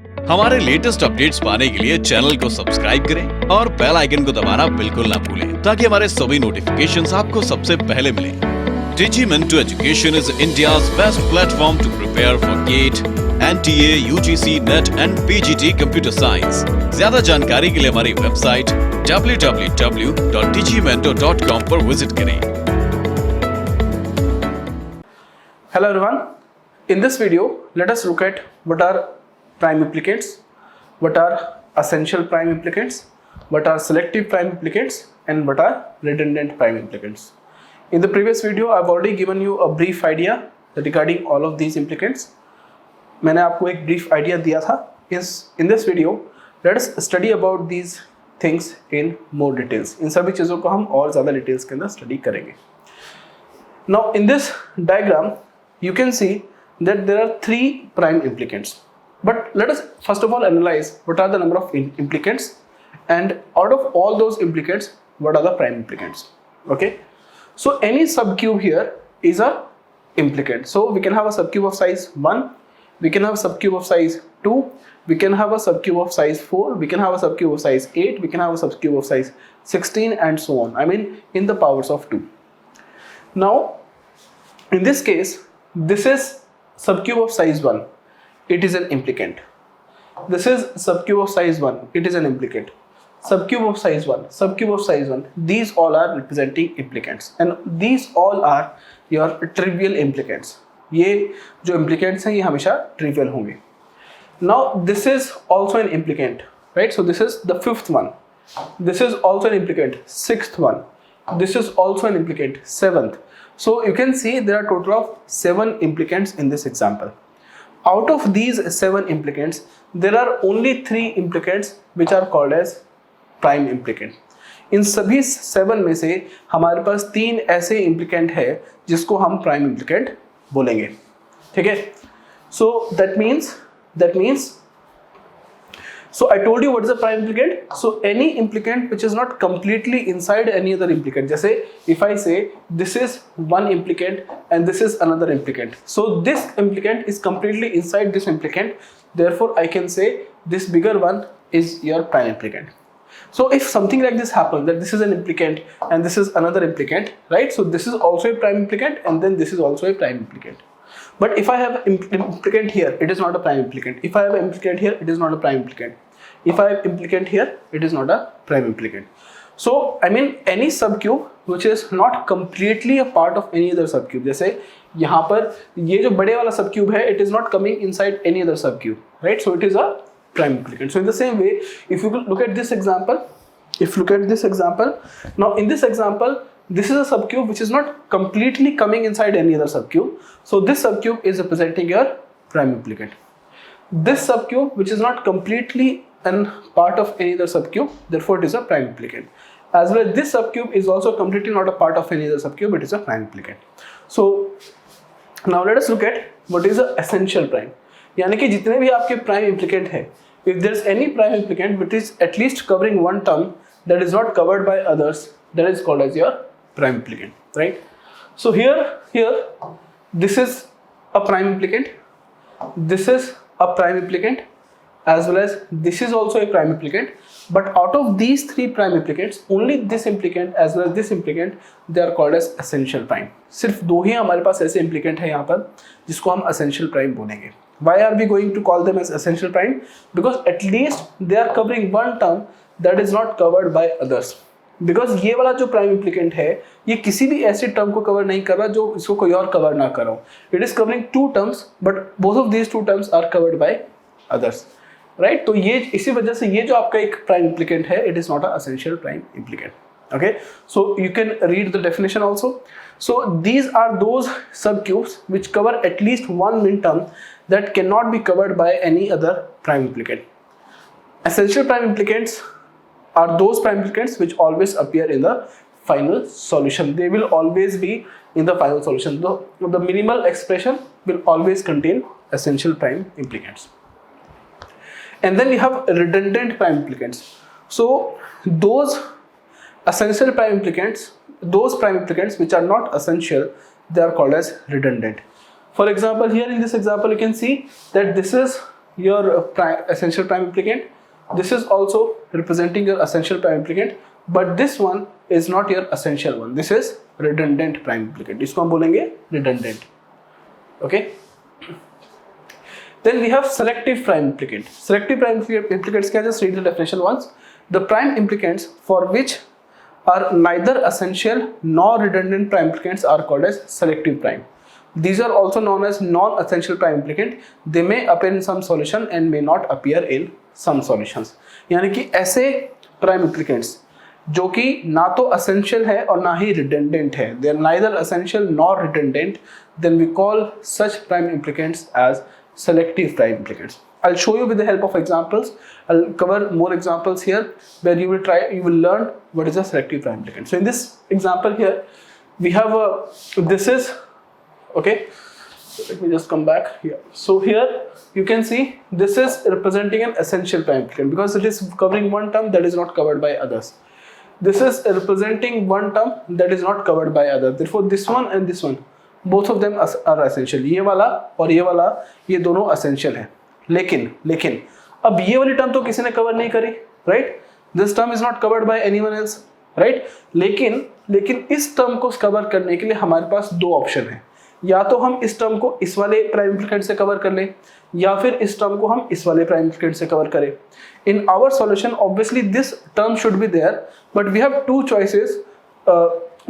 हमारे latest updates पाने के लिए चैनल को सब्सक्राइब करें और बेल आइकन को दबाना बिल्कुल ना भूलें ताकि हमारे सभी नोटिफिकेशंस आपको सबसे पहले मिलें। Digimento Education is India's best platform to prepare for GATE, NTA, UGC, NET and PGT Computer Science। ज्यादा जानकारी के लिए हमारी वेबसाइट www.digimento.com पर विजिट करें। Hello everyone, in this video let us look at what are prime implicants, what are essential prime implicants, what are selective prime implicants and what are redundant prime implicants. In the previous video I have already given you a brief idea regarding all of these implicants. मैंने आपको एक brief idea दिया था. In this video let us study about these things in more details. इन सभी चीज़ों को हम और ज़्यादा details के अंदर study करेंगे. Now in this diagram you can see that there are three prime implicants. But let us first of all analyze what are the number of implicants and out of all those implicants what are the prime implicants. Okay, so any subcube here is a implicant. So we can have a subcube of size 1, we can have a subcube of size 2, we can have a subcube of size 4, we can have a subcube of size 8, we can have a subcube of size 16 and so on. I mean in the powers of 2. Now in this case this is subcube of size 1. It is an implicant. This is subcube of size 1. It is an implicant. Subcube of size 1. Subcube of size 1. These all are representing implicants. And these all are your trivial implicants. ये जो implicants हैं ये हमेशा trivial होंगे. Now this is also an implicant. Right? So this is the fifth one. This is also an implicant. Sixth one. This is also an implicant. Seventh. So you can see there are total of 7 implicants in this example. Out of these 7 implicants, there are only 3 implicants which are called as prime implicant. इन सभी 7 में से हमारे पास 3 ऐसे implicant है जिसको हम prime implicant बोलेंगे, ठीक है? So that means so I told you what is a prime implicant. So any implicant which is not completely inside any other implicant. जैसे if I say this is one implicant and this is another implicant. So this implicant is completely inside this implicant. Therefore I can say this bigger one is your prime implicant. So if something like this happens, that this is an implicant and this is another implicant, right? So this is also a prime implicant and then this is also a prime implicant. But if I have an implicant here, it is not a prime implicant. If I have an implicant here, it is not a prime implicant. If I have implicant here, it is not a prime implicant. So I mean any subcube which is not completely a part of any other subcube. जैसे यहाँ पर ये जो बड़े वाला subcube है, it is not coming inside any other subcube, right? So it is a prime implicant. So in the same way, if you look at this example, now in this example, this is a subcube which is not completely coming inside any other subcube. So this subcube is representing your prime implicant. This subcube which is not completely and part of any other subcube, therefore it is a prime implicant. As well as this subcube is also completely not a part of any other subcube, it is a prime implicant. So now let us look at what is the essential prime. यानी कि जितने भी आपके prime implicant है, if there is any prime implicant which is at least covering one term that is not covered by others, that is called as your prime implicant, right? So here this is a prime implicant, this is a prime implicant, as well as this is also a prime implicant. But out of these 3 prime implicants, only this implicant as well as this implicant, they are called as essential prime. सिर्फ 2 ही हमारे पास ऐसे implicant है यहाँ पर जिसको हम essential prime बोलेंगे. Why are we going to call them as essential prime? Because at least they are covering one term that is not covered by others. Because ये वाला जो prime implicant है ये किसी भी ऐसे term को cover नहीं कर रहा जो इसको कोई और cover ना कर रहा हो. It is covering 2 terms, but both of these 2 terms are covered by others. Right? तो ये इसी वजह से ये जो आपका एक prime implicant है, it is not an essential prime implicant. Okay? So you can read the definition also. So these are those subcubes which cover at least one min term that cannot be covered by any other prime implicant. Essential prime implicants are those prime implicants which always appear in the final solution. They will always be in the final solution. The minimal expression will always contain essential prime implicants. And then we have redundant prime implicants. So those essential prime implicants, those prime implicants which are not essential, they are called as redundant. For example, here in this example you can see that this is your essential prime implicant. This is also representing your essential prime implicant, but this one is not your essential one. This is redundant prime implicant. इसको हम बोलेंगे redundant. Okay. Then we have selective prime implicant. Selective prime implicants क्या? Just read the definition once. The prime implicants for which are neither essential nor redundant prime implicants are called as selective prime. These are also known as non-essential prime implicant. They may appear in some solution and may not appear in some solutions. यानी कि ऐसे prime implicants जो कि ना तो essential है और ना ही redundant है, they are neither essential nor redundant, then we call such prime implicants as selective prime implicants. I'll show you with the help of examples. I'll cover more examples here where you will learn what is a selective prime implicant. So in this example here, we have this is okay. Let me just come back here. So here you can see this is representing an essential prime implicant because it is covering one term that is not covered by others. This is representing one term that is not covered by others. Therefore this one and this one, both of them are essential. ये वाला और ये वाला, ये दोनों essential है. लेकिन अब ये वाली टर्म तो किसी ने कवर नहीं करी, right? This term is not covered bye anyone else, right? लेकिन इस टर्म को कवर करने के लिए हमारे पास दो ऑप्शन है. या तो हम इस टर्म को इस वाले प्राइम इम्प्लिकेंट से कवर कर लें, या फिर इस टर्म को हम इस वाले प्राइम इम्प्लिकेंट से कवर करें. In our solution obviously this term should be there, but we have two choices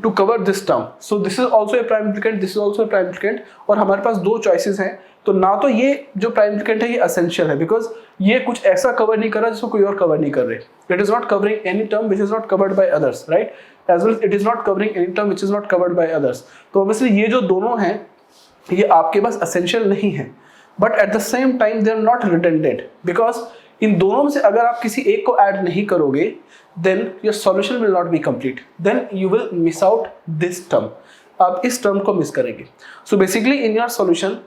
to cover this term. So this is also a prime implicant, this is also a prime implicant, और हमारे पास दो choices हैं. तो ना तो ये जो prime इम्प्लिकेंट है ये एसेंशियल है बिकॉज ये कुछ ऐसा कवर नहीं कर रहा जिसको कोई और कवर नहीं कर रहे. It is not covering any term which is not covered by others, right? As well it is not covering any term which is not covered by others. तो ऑब्वियसली ये जो दोनों हैं ये आपके पास एसेंशियल नहीं है, but at the same time they are not redundant because इन दोनों में से अगर आप किसी एक को ऐड नहीं करोगे then your solution will not be complete, then you will miss out this term. आप इस टर्म को मिस करेंगे. So basically in your solution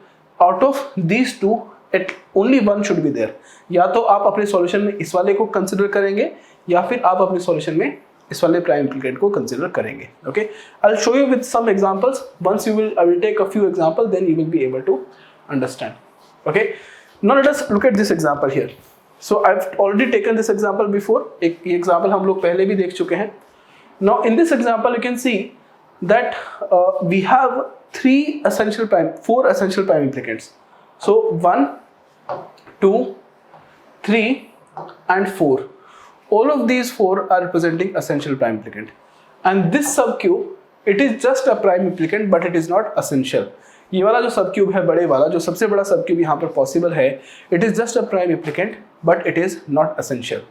out of these two at only one should be there. या तो आप अपने सॉल्यूशन में इस वाले को कंसिडर करेंगे या फिर आप अपने सॉल्यूशन में इस वाले प्राइम इम्प्लिकेंट को कंसिडर करेंगे. Okay, I will show you with some examples. Once I will take a few example, then you will be able to understand. Okay, now let us look at this example here. So I have already taken this example before. एक ये example हम लोग पहले भी देख चुके हैं. Now in this example you can see that we have four essential prime implicants. So 1, 2, 3 and 4. All of these four are representing essential prime implicant. And this subcube, it is just a prime implicant but it is not essential. ये वाला जो सबक्यूब है बड़े वाला, जो सबसे बड़ा सबक्यूब यहाँ पर पॉसिबल है, it is just a prime implicant but it is not essential.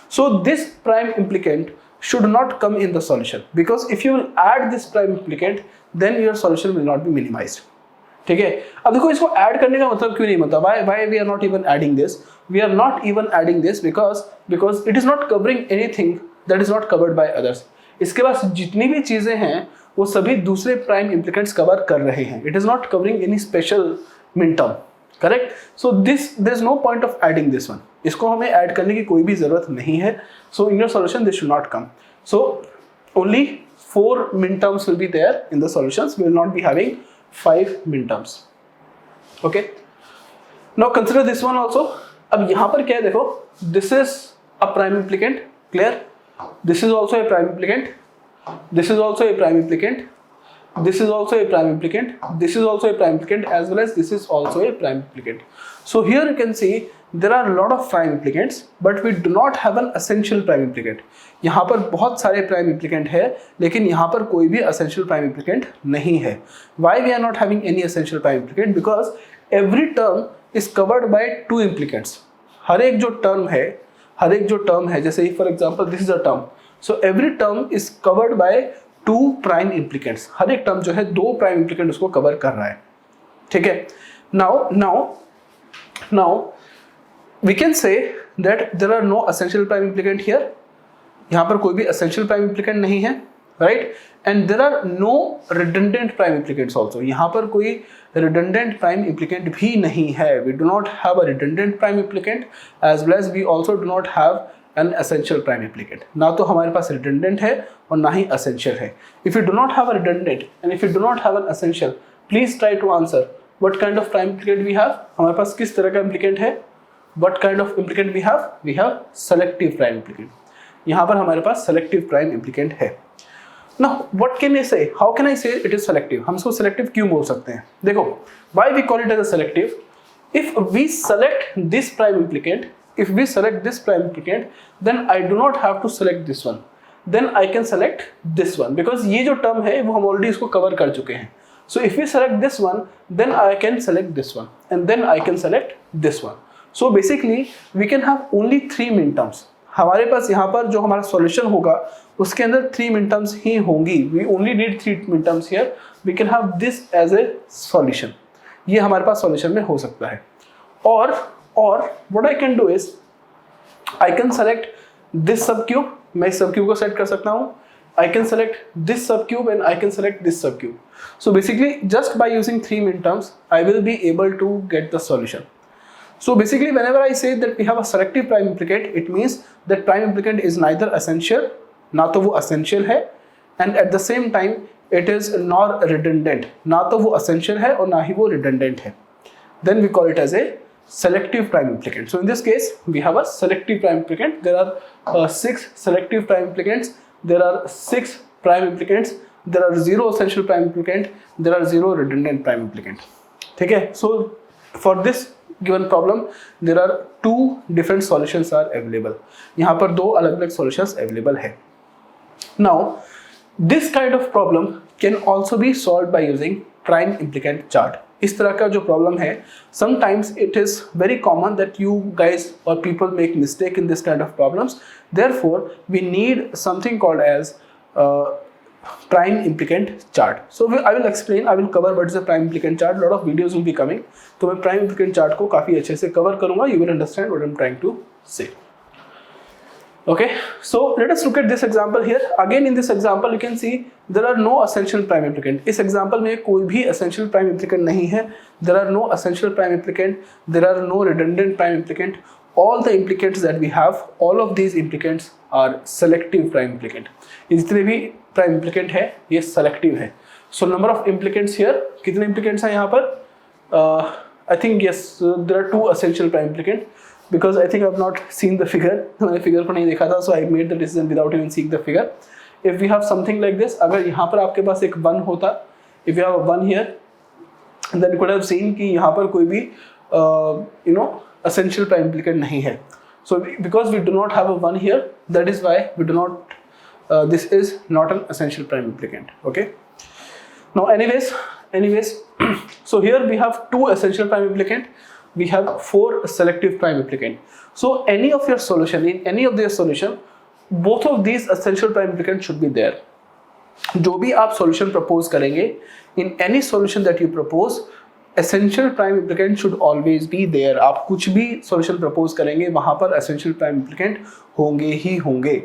So this prime implicant should not come in the solution because if you will add this prime implicant then your solution will not be minimized. ठीक है, अब देखो इसको add करने का मतलब क्यों नहीं बनता. why we are not even adding this? We are not even adding this because it is not covering anything that is not covered by others. इसके पास जितनी भी चीजें हैं वो सभी दूसरे प्राइम इम्प्लिकेंट्स कवर कर रहे हैं. It is not covering any special minterm, correct? So there is no point of adding this one. इसको हमें ऐड करने की कोई भी जरूरत नहीं है. So in your solution this should not come. So only 4 min terms will be there in the solutions. We will not be having 5 min terms. Okay. Now consider this one also. अब यहाँ पर क्या है देखो, this is a prime implicant, clear? This is also a prime implicant. This is also a prime implicant. This is also a prime implicant. This is also a prime implicant as well as this is also a prime implicant. So here you can see there are a lot of prime implicants but we do not have an essential prime implicant. यहाँ पर बहुत सारे prime implicant है लेकिन यहाँ पर कोई भी essential prime implicant नहीं है. Why we are not having any essential prime implicant? Because every term is covered by 2 implicants. हर एक जो term है जैसे for example this is a term. So every term is covered by 2 prime implicants. हर एक term जो है 2 prime implicant उसको cover कर रहा है. ठीक है? Now we can say that there are no essential prime implicant here. यहाँ पर कोई भी essential prime implicant नहीं है, right? And there are no redundant prime implicants also. यहाँ पर कोई redundant prime implicant भी नहीं है. We do not have a redundant prime implicant as well as we also do not have an essential prime implicant. ना तो हमारे पास redundant है और ना ही essential है. If you do not have a redundant and if you do not have an essential, please try to answer what kind of prime implicant we have. हमारे पास किस तरह का implicant है? what kind of implicant we have? We have selective prime implicant. यहाँ पर हमारे पास selective prime implicant है. Now what can I say? How can I say it is selective? हम इसको selective क्यों बोल सकते हैं? देखो, why we call it as a selective? If we select this prime implicant, then I do not have to select this one. Then I can select this one because ये जो term है वो हम already इसको cover कर चुके हैं. So if we select this one, then I can select this one, and then I can select this one. So basically we can have only 3 minterms. हमारे पास यहाँ पर जो हमारा solution होगा उसके अंदर 3 minterms ही होंगी. We only need 3 minterms here. We can have this as a solution. ये हमारे पास solution में हो सकता है. और what I can do is I can select this subcube. मैं इस subcube को set कर सकता हूँ. I can select this subcube and I can select this subcube. So basically just by using 3 minterms I will be able to get the solution. So basically whenever I say that we have a selective prime implicant, it means that prime implicant is neither essential, ना तो वो essential है, and at the same time it is nor redundant, ना तो वो essential है और ना ही वो redundant है. Then we call it as a selective prime implicant. So in this case we have a selective prime implicant. There are 6 selective prime implicants. There are 6 prime implicants. There are 0 essential prime implicant. There are 0 redundant prime implicant. ठीक है? So for this given problem, there are 2 different solutions are available. यहाँ पर 2 अलग-अलग solutions available है. Now this kind of problem can also be solved by using prime implicant chart. इस तरह का जो प्रॉब्लम है, sometimes it is very common that you guys or people make mistake in this kind of problems. Therefore, we need something called as prime implicant chart. So I will explain, I will cover what is a prime implicant chart. Lot of videos will be coming. तो मैं prime implicant chart को काफ़ी अच्छे से cover करूँगा. You will understand what I'm trying to say. Okay, so let us look at this example here. Again in this example you can see there are no essential prime implicant. इस example में कोई भी essential prime implicant नहीं है. There are no essential prime implicant. There are no redundant prime implicant. All the implicants that we have, all of these implicants are selective prime implicant. जितने भी prime implicant है ये selective है. So number of implicants here, कितने implicants हैं यहाँ पर? I think yes, there are 2 essential prime implicant. Because I think I have not seen the figure, मैंने figure को नहीं देखा था, so I made the decision without even seeing the figure. If we have something like this, अगर यहाँ पर आपके पास एक 1 होता, if you have a 1 here, then you could have seen कि यहाँ पर कोई भी essential prime implicant नहीं है. So because we do not have a 1 here, that is why we do not. This is not an essential prime implicant. Okay. Now, anyways, so here we have 2 essential prime implicant. We have 4 selective prime implicant. So any of your solution, in any of their solution, both of these essential prime implicant should be there. जो भी आप solution propose करेंगे, in any solution that you propose, essential prime implicant should always be there. आप कुछ भी solution propose करेंगे, वहाँ पर essential prime implicant होंगे ही होंगे.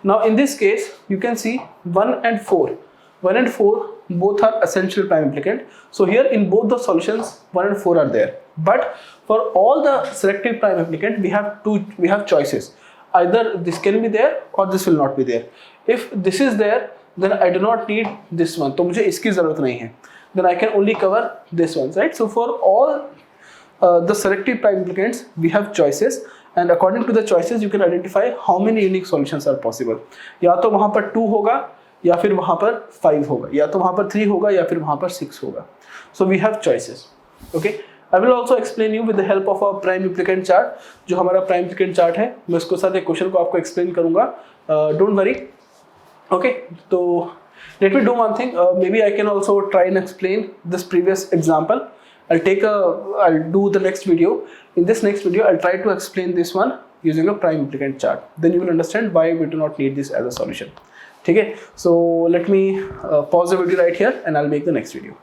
Now in this case, you can see 1 and 4. 1 and 4 both are essential prime implicant. So here in both the solutions 1 and 4 are there. But for all the selective prime implicant we have choices. Either this can be there or this will not be there. If this is there, then I do not need this one. तो मुझे इसकी ज़रूरत नहीं है. Then I can only cover this one, right? So for all the selective prime implicants we have choices. And according to the choices you can identify how many unique solutions are possible. या तो वहाँ पर 2 होगा, या फिर वहाँ पर 5 होगा, या तो वहाँ पर 3 होगा, या फिर वहाँ पर 6 होगा. So we have choices. Okay. I will also explain you with the help of a prime implicant chart. जो हमारा prime implicant chart है, मैं उसको साथ एक क्वेश्चन को आपको explain करूँगा. Don't worry. Okay. तो let me do one thing. Maybe I can also try and explain this previous example. I'll do the next video. In this next video, I'll try to explain this one using a prime implicant chart. Then you will understand why we do not need this as a solution. ठीक है? So let me pause the video right here and I'll make the next video.